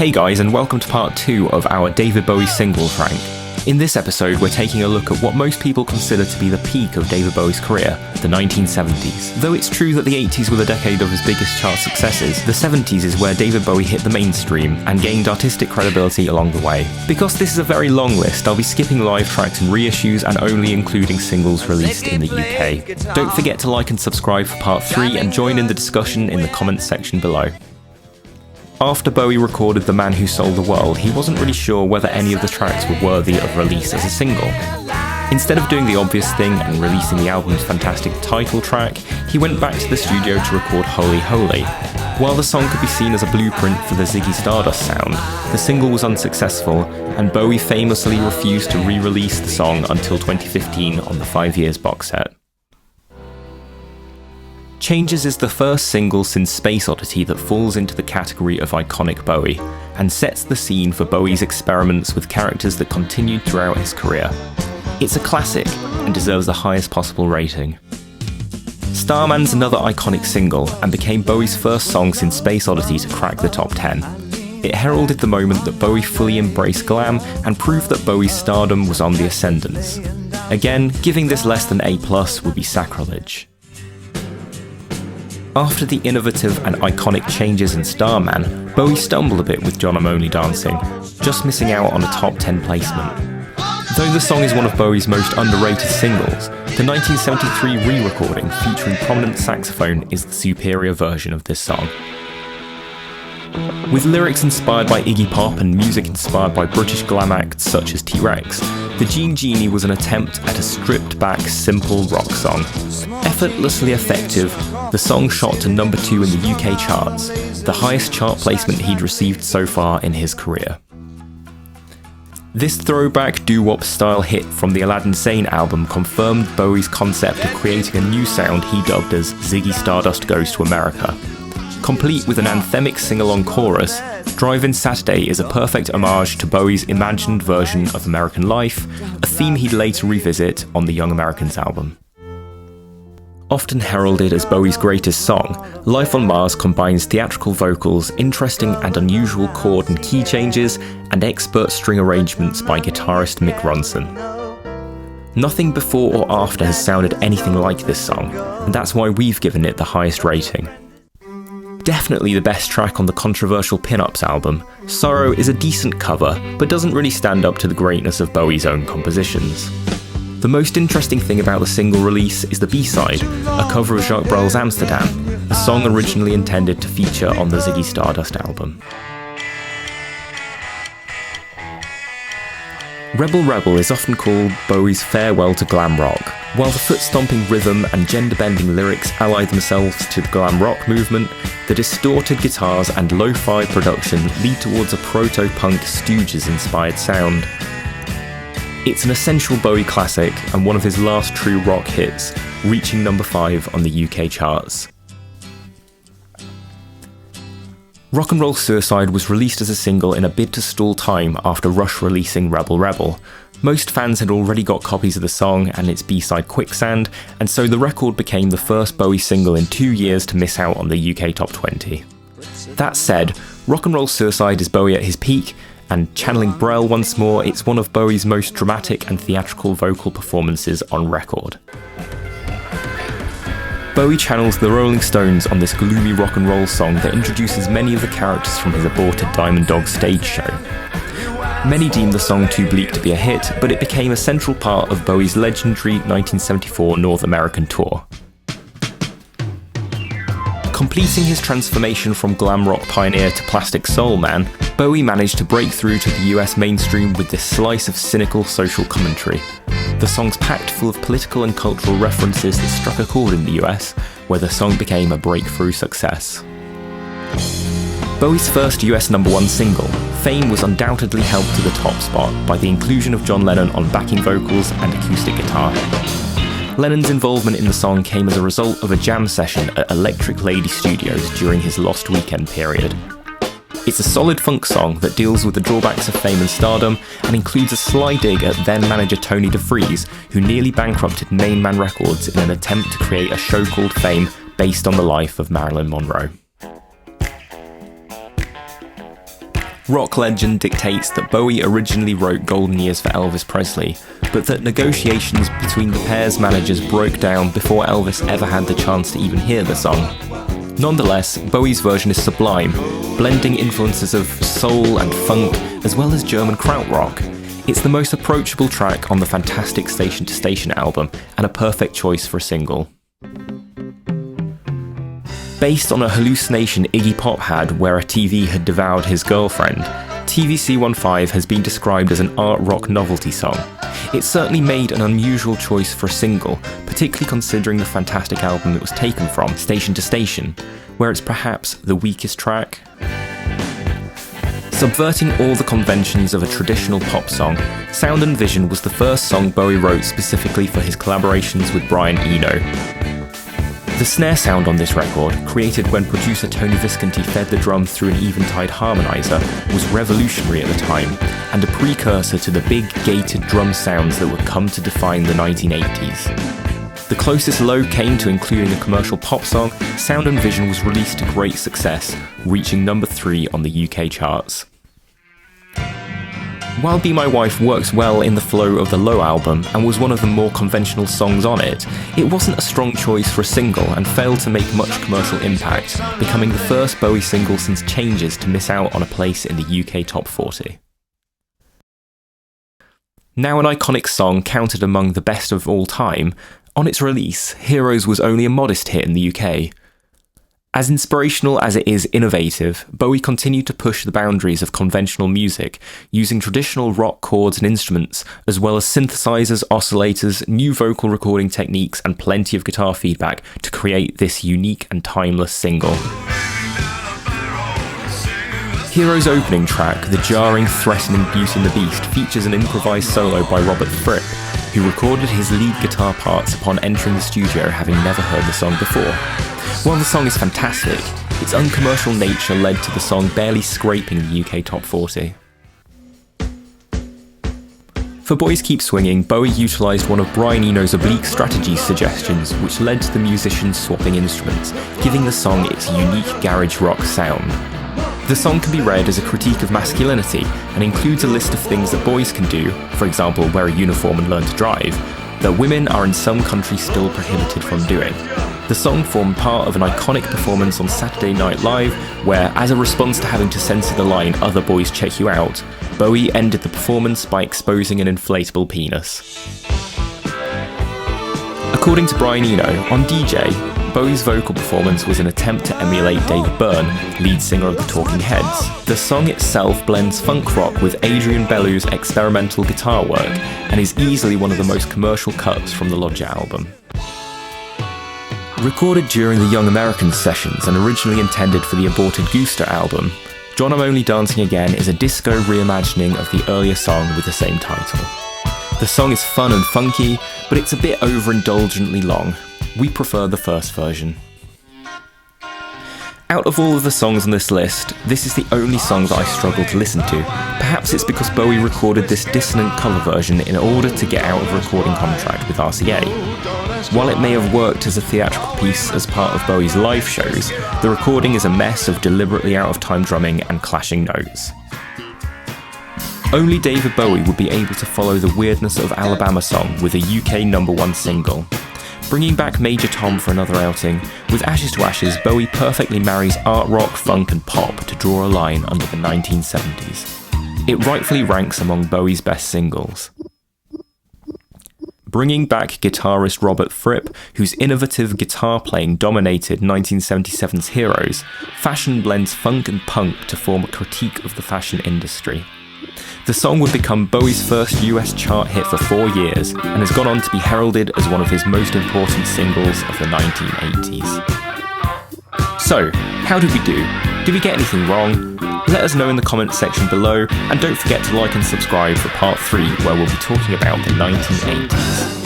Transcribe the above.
Hey guys, and welcome to part 2 of our David Bowie singles rank. In this episode, we're taking a look at what most people consider to be the peak of David Bowie's career, the 1970s. Though it's true that the 80s were the decade of his biggest chart successes, the 70s is where David Bowie hit the mainstream and gained artistic credibility along the way. Because this is a very long list, I'll be skipping live tracks and reissues and only including singles released in the UK. Don't forget to like and subscribe for part 3 and join in the discussion in the comments section below. After Bowie recorded The Man Who Sold the World, he wasn't really sure whether any of the tracks were worthy of release as a single. Instead of doing the obvious thing and releasing the album's fantastic title track, he went back to the studio to record Holy Holy. While the song could be seen as a blueprint for the Ziggy Stardust sound, the single was unsuccessful, and Bowie famously refused to re-release the song until 2015 on the 5 Years box set. Changes is the first single since Space Oddity that falls into the category of iconic Bowie, and sets the scene for Bowie's experiments with characters that continued throughout his career. It's a classic, and deserves the highest possible rating. Starman's another iconic single, and became Bowie's first song since Space Oddity to crack the top 10. It heralded the moment that Bowie fully embraced glam, and proved that Bowie's stardom was on the ascendance. Again, giving this less than A+ would be sacrilege. After the innovative and iconic changes in Starman, Bowie stumbled a bit with John I'm Only Dancing, just missing out on a top 10 placement. Though the song is one of Bowie's most underrated singles, the 1973 re-recording featuring prominent saxophone is the superior version of this song. With lyrics inspired by Iggy Pop and music inspired by British glam acts such as T-Rex, The Gene Genie was an attempt at a stripped-back, simple rock song. Effortlessly effective, the song shot to number 2 in the UK charts, the highest chart placement he'd received so far in his career. This throwback doo-wop style hit from the Aladdin Sane album confirmed Bowie's concept of creating a new sound he dubbed as Ziggy Stardust Goes to America. Complete with an anthemic sing-along chorus, Drive-In Saturday is a perfect homage to Bowie's imagined version of American life, a theme he'd later revisit on the Young Americans album. Often heralded as Bowie's greatest song, Life on Mars combines theatrical vocals, interesting and unusual chord and key changes, and expert string arrangements by guitarist Mick Ronson. Nothing before or after has sounded anything like this song, and that's why we've given it the highest rating. Definitely the best track on the controversial Pin-Ups album, Sorrow is a decent cover, but doesn't really stand up to the greatness of Bowie's own compositions. The most interesting thing about the single release is the B-side, a cover of Jacques Brel's Amsterdam, a song originally intended to feature on the Ziggy Stardust album. Rebel Rebel is often called Bowie's farewell to glam rock. While the foot-stomping rhythm and gender-bending lyrics ally themselves to the glam rock movement, the distorted guitars and lo-fi production lead towards a proto-punk Stooges-inspired sound. It's an essential Bowie classic and one of his last true rock hits, reaching number 5 on the UK charts. Rock and Roll Suicide was released as a single in a bid to stall time after Rush releasing Rebel Rebel. Most fans had already got copies of the song and its B-side Quicksand, and so the record became the first Bowie single in 2 years to miss out on the UK Top 20. That said, Rock and Roll Suicide is Bowie at his peak, and channeling Brel once more, it's one of Bowie's most dramatic and theatrical vocal performances on record. Bowie channels the Rolling Stones on this gloomy rock and roll song that introduces many of the characters from his aborted Diamond Dogs stage show. Many deemed the song too bleak to be a hit, but it became a central part of Bowie's legendary 1974 North American tour. Completing his transformation from glam rock pioneer to plastic soul man, Bowie managed to break through to the US mainstream with this slice of cynical social commentary. The song's packed full of political and cultural references that struck a chord in the US, where the song became a breakthrough success. Bowie's first US #1 single, Fame, was undoubtedly helped to the top spot by the inclusion of John Lennon on backing vocals and acoustic guitar. Lennon's involvement in the song came as a result of a jam session at Electric Lady Studios during his Lost Weekend period. It's a solid funk song that deals with the drawbacks of fame and stardom, and includes a sly dig at then-manager Tony DeFries, who nearly bankrupted Main Man Records in an attempt to create a show called Fame based on the life of Marilyn Monroe. Rock legend dictates that Bowie originally wrote Golden Years for Elvis Presley, but that negotiations between the pair's managers broke down before Elvis ever had the chance to even hear the song. Nonetheless, Bowie's version is sublime, blending influences of soul and funk, as well as German krautrock. It's the most approachable track on the fantastic Station to Station album, and a perfect choice for a single. Based on a hallucination Iggy Pop had where a TV had devoured his girlfriend, TVC15 has been described as an art rock novelty song. It certainly made an unusual choice for a single, particularly considering the fantastic album it was taken from, Station to Station, where it's perhaps the weakest track. Subverting all the conventions of a traditional pop song, Sound and Vision was the first song Bowie wrote specifically for his collaborations with Brian Eno. The snare sound on this record, created when producer Tony Visconti fed the drum through an Eventide harmonizer, was revolutionary at the time, and a precursor to the big gated drum sounds that would come to define the 1980s. The closest Low came to including a commercial pop song, Sound and Vision was released to great success, reaching number 3 on the UK charts. While Be My Wife works well in the flow of the Low album and was one of the more conventional songs on it, it wasn't a strong choice for a single and failed to make much commercial impact, becoming the first Bowie single since Changes to miss out on a place in the UK Top 40. Now an iconic song counted among the best of all time, on its release, Heroes was only a modest hit in the UK. As inspirational as it is innovative, Bowie continued to push the boundaries of conventional music, using traditional rock chords and instruments, as well as synthesizers, oscillators, new vocal recording techniques, and plenty of guitar feedback to create this unique and timeless single. Hero's opening track, the jarring, threatening Beauty and the Beast, features an improvised solo by Robert Fripp, who recorded his lead guitar parts upon entering the studio having never heard the song before. While the song is fantastic, its uncommercial nature led to the song barely scraping the UK Top 40. For Boys Keep Swinging, Bowie utilised one of Brian Eno's oblique strategy suggestions, which led to the musicians swapping instruments, giving the song its unique garage rock sound. The song can be read as a critique of masculinity and includes a list of things that boys can do, for example wear a uniform and learn to drive, that women are in some countries still prohibited from doing. The song formed part of an iconic performance on Saturday Night Live, where, as a response to having to censor the line "Other boys check you out," Bowie ended the performance by exposing an inflatable penis. According to Brian Eno, on DJ, Bowie's vocal performance was an attempt to emulate David Byrne, lead singer of the Talking Heads. The song itself blends funk rock with Adrian Belew's experimental guitar work, and is easily one of the most commercial cuts from the Lodger album. Recorded during the Young Americans sessions and originally intended for the aborted Gooster album, John I'm Only Dancing Again is a disco reimagining of the earlier song with the same title. The song is fun and funky, but it's a bit overindulgently long. We prefer the first version. Out of all of the songs on this list, this is the only song that I struggle to listen to. Perhaps it's because Bowie recorded this dissonant cover version in order to get out of a recording contract with RCA. While it may have worked as a theatrical piece as part of Bowie's live shows, the recording is a mess of deliberately out-of-time drumming and clashing notes. Only David Bowie would be able to follow the weirdness of Alabama Song with a UK #1 single. Bringing back Major Tom for another outing, with Ashes to Ashes, Bowie perfectly marries art rock, funk and pop to draw a line under the 1970s. It rightfully ranks among Bowie's best singles. Bringing back guitarist Robert Fripp, whose innovative guitar playing dominated 1977's Heroes, Fashion blends funk and punk to form a critique of the fashion industry. The song would become Bowie's first US chart hit for 4 years, and has gone on to be heralded as one of his most important singles of the 1980s. So, how did we do? Did we get anything wrong? Let us know in the comments section below, and don't forget to like and subscribe for part 3, where we'll be talking about the 1980s.